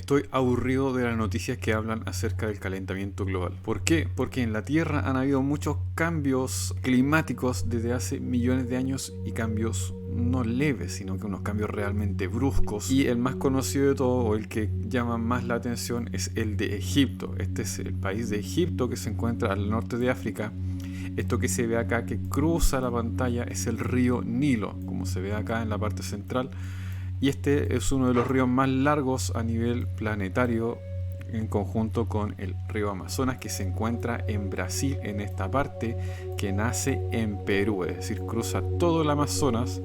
Estoy aburrido de las noticias que hablan acerca del calentamiento global. ¿Por qué? Porque en la Tierra han habido muchos cambios climáticos desde hace millones de años y cambios no leves, sino que unos cambios realmente bruscos. Y el más conocido de todo, o el que llama más la atención, es el de Egipto. Este es el país de Egipto que se encuentra al norte de África. Esto que se ve acá, que cruza la pantalla, es el río Nilo, como se ve acá en la parte central. Y este es uno de los ríos más largos a nivel planetario, en conjunto con el río Amazonas, que se encuentra en Brasil, en esta parte, que nace en Perú, es decir, cruza todo el Amazonas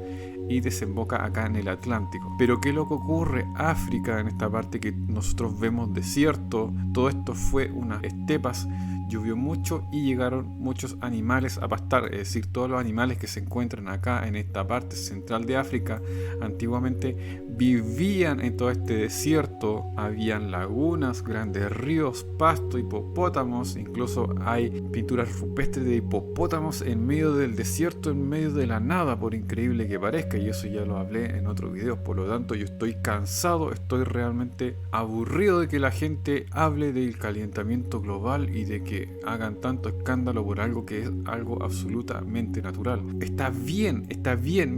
y desemboca acá en el Atlántico. Pero ¿qué es lo que ocurre? África, en esta parte que nosotros vemos desierto, todo esto fue unas estepas, llovió mucho y llegaron muchos animales a pastar, es decir, todos los animales que se encuentran acá en esta parte central de África antiguamente vivían en todo este desierto. Habían lagunas, grandes ríos, pasto, hipopótamos, incluso hay pinturas rupestres de hipopótamos en medio del desierto, en medio de la nada, por increíble que parezca, y eso ya lo hablé en otros videos. Por lo tanto, yo estoy cansado, estoy realmente aburrido de que la gente hable del calentamiento global y de que hagan tanto escándalo por algo que es algo absolutamente natural. Está bien,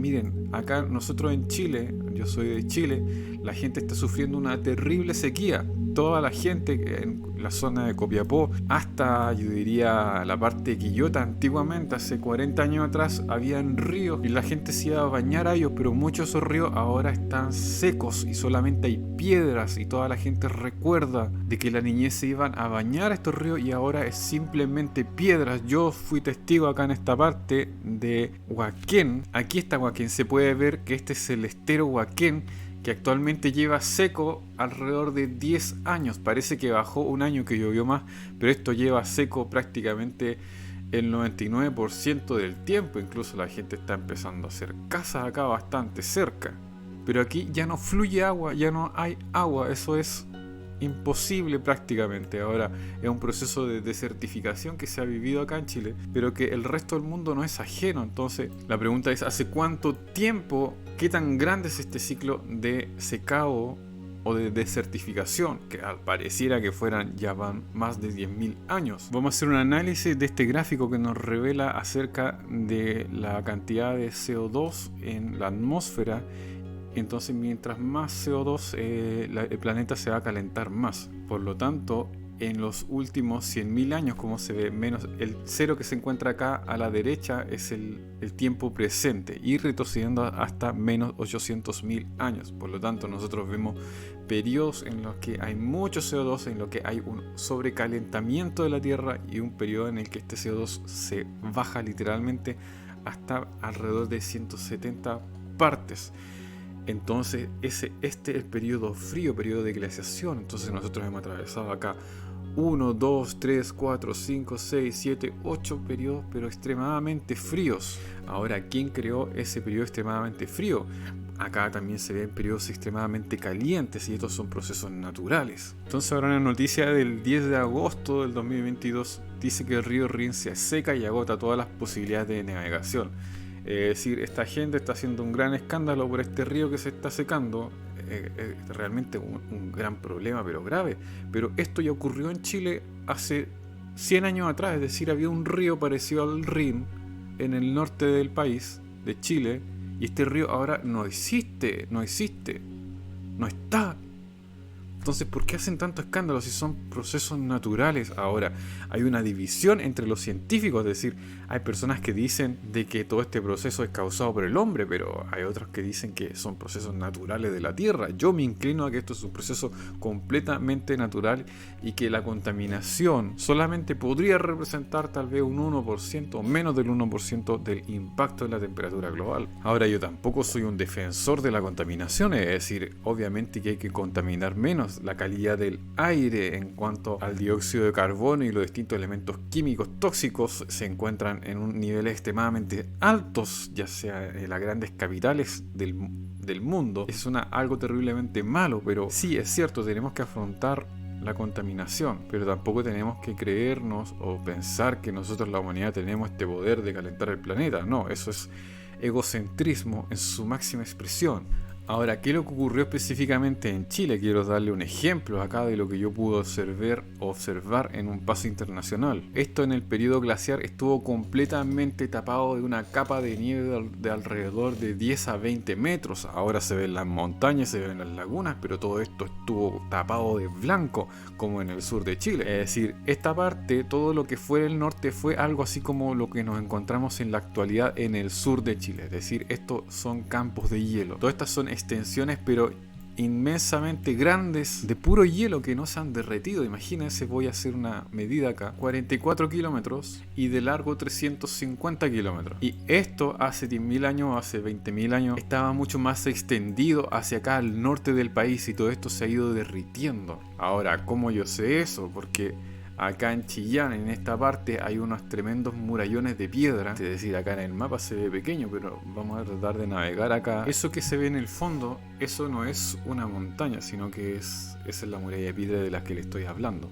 miren, acá nosotros en Chile, yo soy de Chile, la gente está sufriendo una terrible sequía. Toda la gente en la zona de Copiapó, hasta yo diría la parte de Quillota, antiguamente, hace 40 años atrás, habían ríos y la gente se iba a bañar a ellos, pero muchos de esos ríos ahora están secos y solamente hay piedras, y toda la gente recuerda de que la niñez se iban a bañar a estos ríos y ahora es simplemente piedras. Yo fui testigo acá en esta parte de Huaquén. Aquí está Huaquén, se puede ver que este es el estero Huaquén, que actualmente lleva seco alrededor de 10 años. Parece que bajó un año que llovió más, pero esto lleva seco prácticamente el 99% del tiempo. Incluso la gente está empezando a hacer casas acá bastante cerca. Pero aquí ya no fluye agua, ya no hay agua, eso es imposible prácticamente. Ahora es un proceso de desertificación que se ha vivido acá en Chile, pero que el resto del mundo no es ajeno. Entonces la pregunta es, ¿hace cuánto tiempo, qué tan grande es este ciclo de secado o de desertificación? Que al pareciera que fueran ya van más de 10.000 años. Vamos a hacer un análisis de este gráfico que nos revela acerca de la cantidad de CO2 en la atmósfera. Entonces, mientras más CO2, el planeta se va a calentar más. Por lo tanto, en los últimos 100.000 años, como se ve, menos el cero que se encuentra acá a la derecha es el tiempo presente, y retrocediendo hasta menos 800.000 años. Por lo tanto, nosotros vemos periodos en los que hay mucho CO2, en los que hay un sobrecalentamiento de la Tierra, y un periodo en el que este CO2 se baja literalmente hasta alrededor de 170 partes. Entonces este es el periodo frío, periodo de glaciación. Entonces nosotros hemos atravesado acá 1, 2, 3, 4, 5, 6, 7, 8 periodos, pero extremadamente fríos. Ahora, ¿quién creó ese periodo extremadamente frío? Acá también se ven periodos extremadamente calientes, y estos son procesos naturales. Entonces ahora una noticia del 10 de agosto del 2022 dice que el río Rin se seca y agota todas las posibilidades de navegación. Es decir, esta gente está haciendo un gran escándalo por este río que se está secando. Realmente un gran problema, pero grave. Pero esto ya ocurrió en Chile hace 100 años atrás. Es decir, había un río parecido al Rin en el norte del país, de Chile, y este río ahora no existe, no está. Entonces, ¿por qué hacen tanto escándalo si son procesos naturales? Ahora, hay una división entre los científicos, es decir, hay personas que dicen de que todo este proceso es causado por el hombre, pero hay otros que dicen que son procesos naturales de la Tierra. Yo me inclino a que esto es un proceso completamente natural, y que la contaminación solamente podría representar tal vez un 1% o menos del 1% del impacto de la temperatura global. Ahora, yo tampoco soy un defensor de la contaminación, es decir, obviamente que hay que contaminar menos. La calidad del aire en cuanto al dióxido de carbono y los distintos elementos químicos tóxicos se encuentran en un nivel extremadamente altos, ya sea en las grandes capitales del mundo. Es algo terriblemente malo, pero sí, es cierto, tenemos que afrontar la contaminación, pero tampoco tenemos que creernos o pensar que nosotros, la humanidad, tenemos este poder de calentar el planeta. No, eso es egocentrismo en su máxima expresión. Ahora, ¿qué es lo que ocurrió específicamente en Chile? Quiero darle un ejemplo acá de lo que yo pude observar en un paso internacional. Esto en el periodo glaciar estuvo completamente tapado de una capa de nieve de alrededor de 10 a 20 metros. Ahora se ven las montañas, se ven las lagunas, pero todo esto estuvo tapado de blanco, como en el sur de Chile. Es decir, esta parte, todo lo que fue el norte, fue algo así como lo que nos encontramos en la actualidad en el sur de Chile. Es decir, estos son campos de hielo. Todas estas son extensiones pero inmensamente grandes de puro hielo que no se han derretido. Imagínense, voy a hacer una medida acá: 44 kilómetros y de largo 350 kilómetros. Y esto hace 10.000 años, hace 20.000 años, estaba mucho más extendido hacia acá al norte del país y todo esto se ha ido derritiendo. Ahora, ¿cómo yo sé eso? Porque acá en Chillán, en esta parte, hay unos tremendos murallones de piedra. Es decir, acá en el mapa se ve pequeño, pero vamos a tratar de navegar acá. Eso que se ve en el fondo, eso no es una montaña, sino que esa es la muralla de piedra de la que le estoy hablando.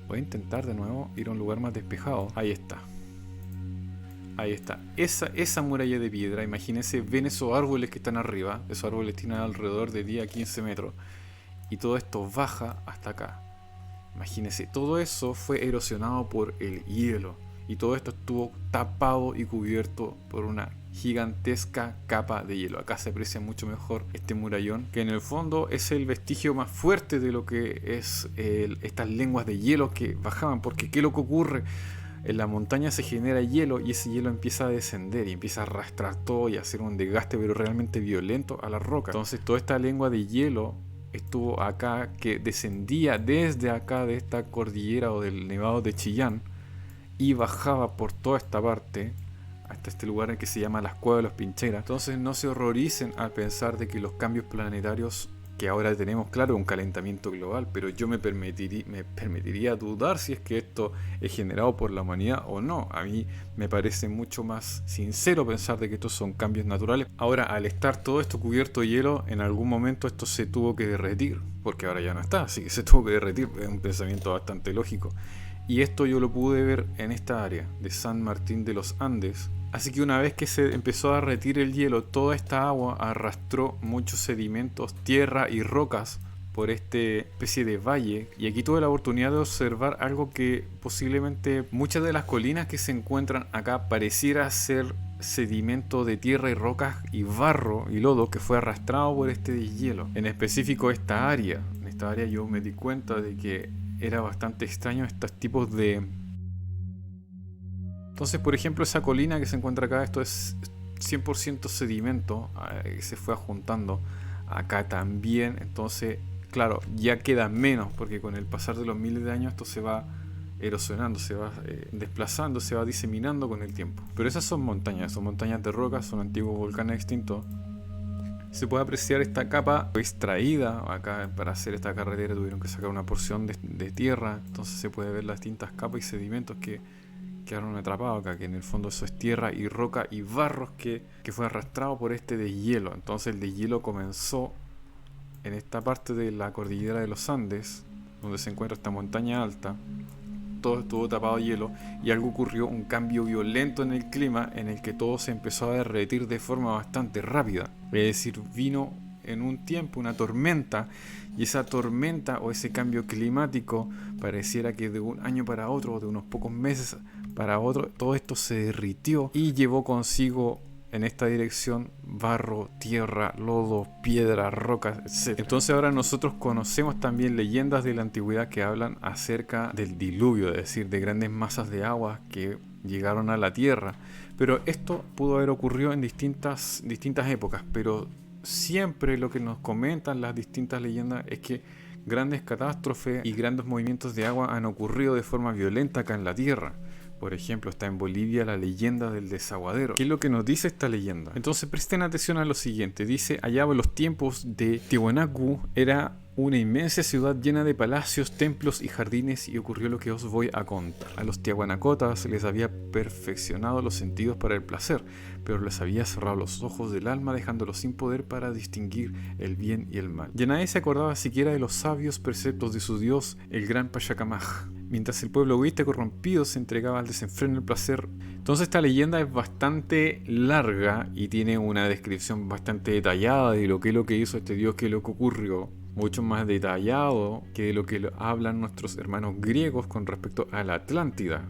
Voy a intentar de nuevo ir a un lugar más despejado. Ahí está. Ahí está. Esa muralla de piedra, imagínense, ven esos árboles que están arriba. Esos árboles tienen alrededor de 10 a 15 metros. Y todo esto baja hasta acá. Imagínense, todo eso fue erosionado por el hielo y todo esto estuvo tapado y cubierto por una gigantesca capa de hielo. Acá se aprecia mucho mejor este murallón, que en el fondo es el vestigio más fuerte de lo que es estas lenguas de hielo que bajaban, porque ¿qué es lo que ocurre? En la montaña se genera hielo y ese hielo empieza a descender y empieza a arrastrar todo y a hacer un desgaste pero realmente violento a la roca. Entonces toda esta lengua de hielo estuvo acá, que descendía desde acá de esta cordillera o del nevado de Chillán y bajaba por toda esta parte hasta este lugar en que se llama las Cuevas de los Pincheras. Entonces no se horroricen al pensar de que los cambios planetarios que ahora tenemos, claro, un calentamiento global, pero yo me permitiría dudar si es que esto es generado por la humanidad o no. A mí me parece mucho más sincero pensar de que estos son cambios naturales. Ahora, al estar todo esto cubierto de hielo, en algún momento esto se tuvo que derretir, porque ahora ya no está, así que se tuvo que derretir. Es un pensamiento bastante lógico. Y esto yo lo pude ver en esta área de San Martín de los Andes. Así que una vez que se empezó a derretir el hielo, toda esta agua arrastró muchos sedimentos, tierra y rocas por esta especie de valle. Y aquí tuve la oportunidad de observar algo que posiblemente muchas de las colinas que se encuentran acá pareciera ser sedimento de tierra y rocas y barro y lodo que fue arrastrado por este deshielo. En específico esta área. En esta área yo me di cuenta de que era bastante extraño estos tipos de... Entonces, por ejemplo, esa colina que se encuentra acá, esto es 100% sedimento que se fue juntando acá también. Entonces, claro, ya queda menos porque con el pasar de los miles de años esto se va erosionando, se va desplazando, se va diseminando con el tiempo. Pero esas son montañas de roca, son antiguos volcanes extintos. Se puede apreciar esta capa extraída. Acá para hacer esta carretera tuvieron que sacar una porción de tierra, entonces se puede ver las distintas capas y sedimentos que quedaron atrapados acá, que en el fondo eso es tierra y roca y barros que fue arrastrado por este deshielo. Entonces el deshielo comenzó en esta parte de la cordillera de los Andes, donde se encuentra esta montaña alta. Todo estuvo tapado de hielo y algo ocurrió, un cambio violento en el clima en el que todo se empezó a derretir de forma bastante rápida. Es decir, vino en un tiempo una tormenta y esa tormenta o ese cambio climático pareciera que de un año para otro o de unos pocos meses para otro todo esto se derritió y llevó consigo en esta dirección barro, tierra, lodo, piedra, rocas, etc. Entonces ahora nosotros conocemos también leyendas de la antigüedad que hablan acerca del diluvio, es decir, de grandes masas de agua que llegaron a la tierra. Pero esto pudo haber ocurrido en distintas épocas, pero siempre lo que nos comentan las distintas leyendas es que grandes catástrofes y grandes movimientos de agua han ocurrido de forma violenta acá en la tierra. Por ejemplo, está en Bolivia la leyenda del desaguadero. ¿Qué es lo que nos dice esta leyenda? Entonces presten atención a lo siguiente. Dice, allá en los tiempos de Tiwanaku era una inmensa ciudad llena de palacios, templos y jardines y ocurrió lo que os voy a contar. A los tiahuanacotas les había perfeccionado los sentidos para el placer, pero les había cerrado los ojos del alma dejándolos sin poder para distinguir el bien y el mal. Ya nadie se acordaba siquiera de los sabios preceptos de su dios, el gran Pachacamaj. mientras el pueblo egoísta y corrompido se entregaba al desenfreno y el placer. Entonces esta leyenda es bastante larga y tiene una descripción bastante detallada de lo que hizo este dios, qué es lo que ocurrió. Mucho más detallado que de lo que hablan nuestros hermanos griegos con respecto a la Atlántida,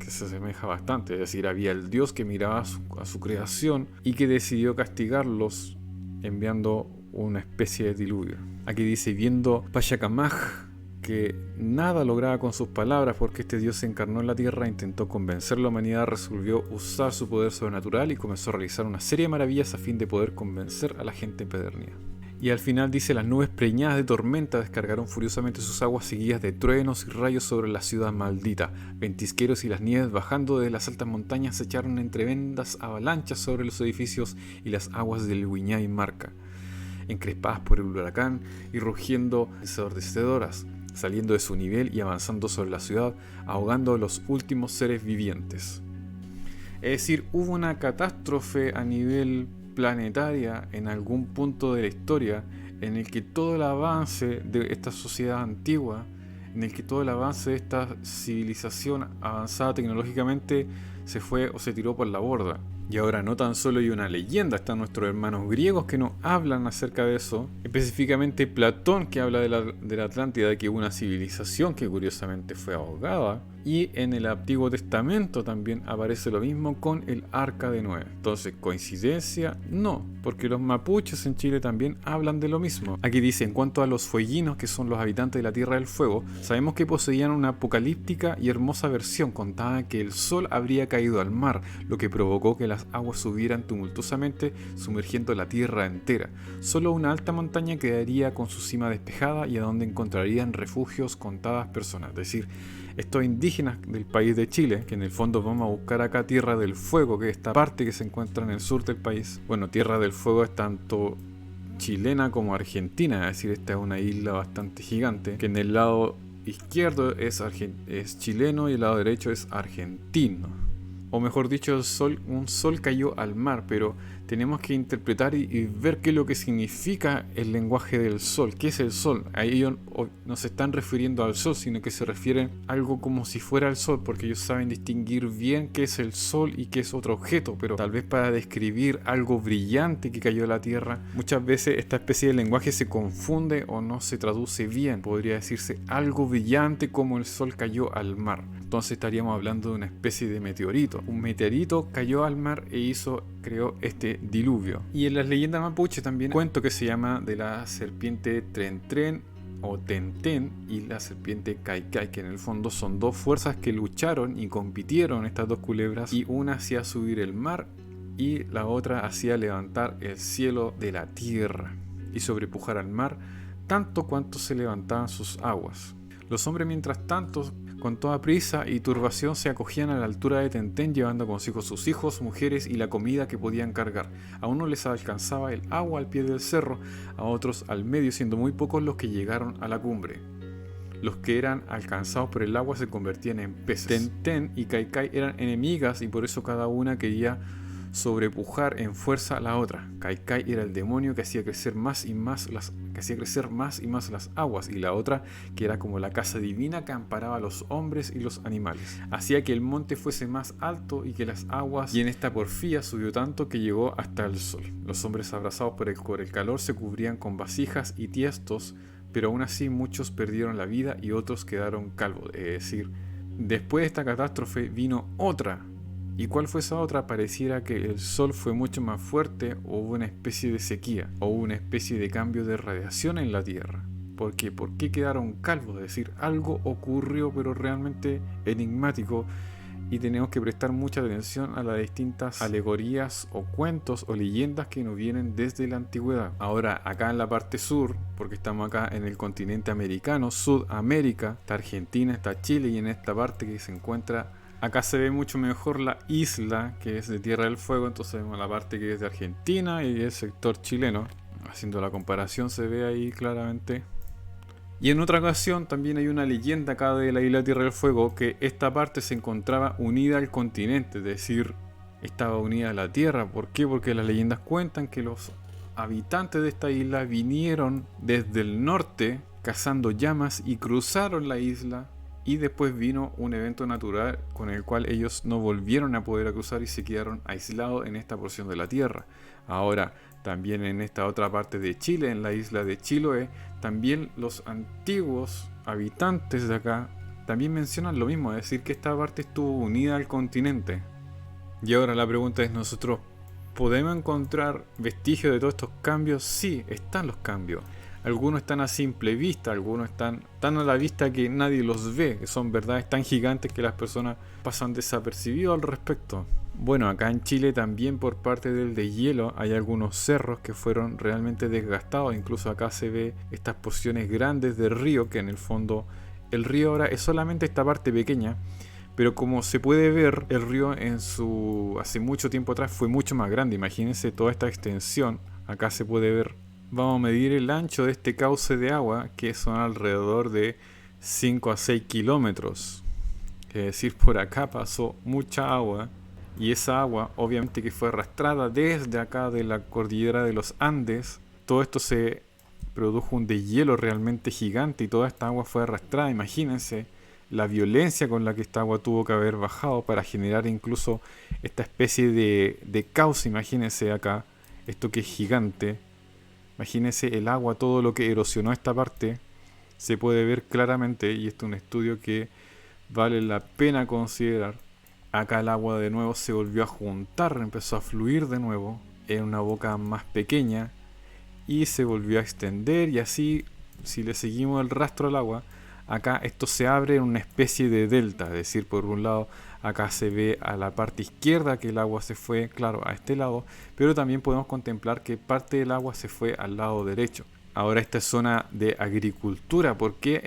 que se asemeja bastante. Es decir, había el dios que miraba a su creación y que decidió castigarlos enviando una especie de diluvio. Aquí dice, viendo Pachacamaj que nada lograba con sus palabras porque este dios se encarnó en la tierra, intentó convencer a la humanidad, resolvió usar su poder sobrenatural y comenzó a realizar una serie de maravillas a fin de poder convencer a la gente empedernida. Y al final dice, las nubes preñadas de tormenta descargaron furiosamente sus aguas seguidas de truenos y rayos sobre la ciudad maldita. Ventisqueros y las nieves bajando de las altas montañas se echaron en tremendas avalanchas sobre los edificios y las aguas del Wiñay Marca, encrespadas por el huracán y rugiendo ensordecedoras, saliendo de su nivel y avanzando sobre la ciudad, ahogando a los últimos seres vivientes. Es decir, hubo una catástrofe a nivel planetaria en algún punto de la historia en el que todo el avance de esta sociedad antigua, en el que todo el avance de esta civilización avanzada tecnológicamente se fue o se tiró por la borda. Y ahora no tan solo hay una leyenda, están nuestros hermanos griegos que nos hablan acerca de eso, específicamente Platón, que habla de la Atlántida, de que hubo una civilización que curiosamente fue ahogada, y en el Antiguo Testamento también aparece lo mismo con el Arca de Noé. Entonces, ¿coincidencia? No, porque los mapuches en Chile también hablan de lo mismo. Aquí dice, en cuanto a los fueguinos, que son los habitantes de la Tierra del Fuego, sabemos que poseían una apocalíptica y hermosa versión. Contaba que el sol habría caído al mar, lo que provocó que las aguas subieran tumultuosamente, sumergiendo la tierra entera. Solo una alta montaña quedaría con su cima despejada y a donde encontrarían refugios contadas personas. Es decir, estos indígenas del país de Chile, que en el fondo vamos a buscar acá Tierra del Fuego, que es esta parte que se encuentra en el sur del país. Bueno, Tierra del Fuego es tanto chilena como argentina, es decir, esta es una isla bastante gigante, que en el lado izquierdo es chileno y el lado derecho es argentino. O mejor dicho, un sol cayó al mar, pero tenemos que interpretar y ver qué es lo que significa el lenguaje del sol. ¿Qué es el sol? Ahí ellos no se están refiriendo al sol, sino que se refieren a algo como si fuera el sol, porque ellos saben distinguir bien qué es el sol y qué es otro objeto, pero tal vez para describir algo brillante que cayó a la tierra, muchas veces esta especie de lenguaje se confunde o no se traduce bien. Podría decirse algo brillante como el sol cayó al mar. Entonces estaríamos hablando de una especie de meteorito. Un meteorito cayó al mar e creó este diluvio. Y en las leyendas mapuche también cuento que se llama de la serpiente Tren o Tenten y la serpiente Kaikai, que en el fondo son dos fuerzas que lucharon y compitieron, estas dos culebras, y una hacía subir el mar y la otra hacía levantar el cielo de la tierra y sobrepujar al mar tanto cuanto se levantaban sus aguas. Los hombres, mientras tanto, con toda prisa y turbación se acogían a la altura de Tenten, llevando consigo sus hijos, mujeres y la comida que podían cargar. A unos les alcanzaba el agua al pie del cerro, a otros al medio, siendo muy pocos los que llegaron a la cumbre. Los que eran alcanzados por el agua se convertían en peces. Tenten y Kaikai eran enemigas y por eso cada una quería sobrepujar en fuerza a la otra. Kaikai era el demonio que hacía crecer más y más las aguas, y la otra, que era como la casa divina que amparaba a los hombres y los animales, hacía que el monte fuese más alto y que las aguas, y en esta porfía subió tanto que llegó hasta el sol. Los hombres, abrazados por el calor, se cubrían con vasijas y tiestos, pero aún así muchos perdieron la vida y otros quedaron calvos. Es decir, después de esta catástrofe vino otra. ¿Y cuál fue esa otra? Pareciera que el sol fue mucho más fuerte, o hubo una especie de sequía, o hubo una especie de cambio de radiación en la Tierra. ¿Por qué? ¿Por qué quedaron calvos? Es decir, algo ocurrió, pero realmente enigmático, y tenemos que prestar mucha atención a las distintas alegorías o cuentos o leyendas que nos vienen desde la antigüedad. Ahora, acá en la parte sur, porque estamos acá en el continente americano, Sudamérica, está Argentina, está Chile, y en esta parte que se encuentra, acá se ve mucho mejor la isla que es de Tierra del Fuego, entonces vemos la parte que es de Argentina y el sector chileno. Haciendo la comparación se ve ahí claramente. Y en otra ocasión también hay una leyenda acá de la isla Tierra del Fuego, que esta parte se encontraba unida al continente, es decir, estaba unida a la Tierra. ¿Por qué? Porque las leyendas cuentan que los habitantes de esta isla vinieron desde el norte cazando llamas y cruzaron la isla y después vino un evento natural con el cual ellos no volvieron a poder cruzar y se quedaron aislados en esta porción de la Tierra. Ahora, también en esta otra parte de Chile, en la isla de Chiloé, también los antiguos habitantes de acá también mencionan lo mismo, es decir, que esta parte estuvo unida al continente. Y ahora la pregunta es, ¿nosotros podemos encontrar vestigios de todos estos cambios? Sí, están los cambios. Algunos están a simple vista, algunos están tan a la vista que nadie los ve, que son verdades tan gigantes que las personas pasan desapercibidos al respecto. Bueno, acá en Chile también por parte del deshielo hay algunos cerros que fueron realmente desgastados, incluso acá se ve estas porciones grandes de río, que en el fondo el río ahora es solamente esta parte pequeña, pero como se puede ver, el río hace mucho tiempo atrás fue mucho más grande. Imagínense toda esta extensión, acá se puede ver. Vamos a medir el ancho de este cauce de agua, que son alrededor de 5 a 6 kilómetros. Es decir, por acá pasó mucha agua, y esa agua obviamente que fue arrastrada desde acá de la cordillera de los Andes. Todo esto se produjo un deshielo realmente gigante y toda esta agua fue arrastrada. Imagínense la violencia con la que esta agua tuvo que haber bajado para generar incluso esta especie de cauce. Imagínense acá, esto que es gigante. Imagínense el agua, todo lo que erosionó esta parte, se puede ver claramente, y este es un estudio que vale la pena considerar. Acá el agua de nuevo se volvió a juntar, empezó a fluir de nuevo en una boca más pequeña y se volvió a extender, y así, si le seguimos el rastro al agua, acá esto se abre en una especie de delta, es decir, por un lado acá se ve a la parte izquierda que el agua se fue, claro, a este lado, pero también podemos contemplar que parte del agua se fue al lado derecho. Ahora esta es zona de agricultura. ¿Por qué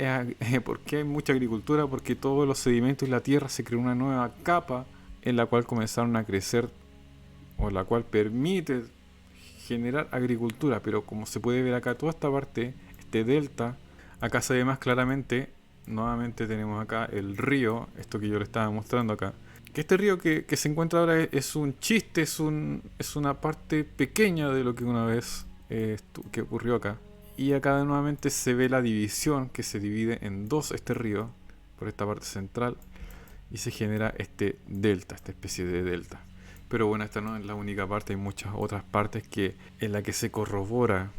hay mucha agricultura? Porque todos los sedimentos y la tierra se creó una nueva capa en la cual comenzaron a crecer, o la cual permite generar agricultura. Pero como se puede ver acá, toda esta parte, este delta, acá se ve más claramente. Nuevamente tenemos acá el río, esto que yo le estaba mostrando acá. Que este río que se encuentra ahora es un chiste, es una parte pequeña de lo que una vez que ocurrió acá. Y acá nuevamente se ve la división, que se divide en dos este río, por esta parte central, y se genera este delta, esta especie de delta. Pero bueno, esta no es la única parte, hay muchas otras partes en la que se corrobora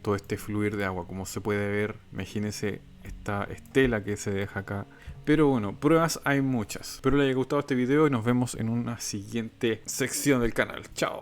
todo este fluir de agua. Como se puede ver, imagínense esta estela que se deja acá. Pero bueno, pruebas hay muchas. Espero les haya gustado este video y nos vemos en una siguiente sección del canal. Chao.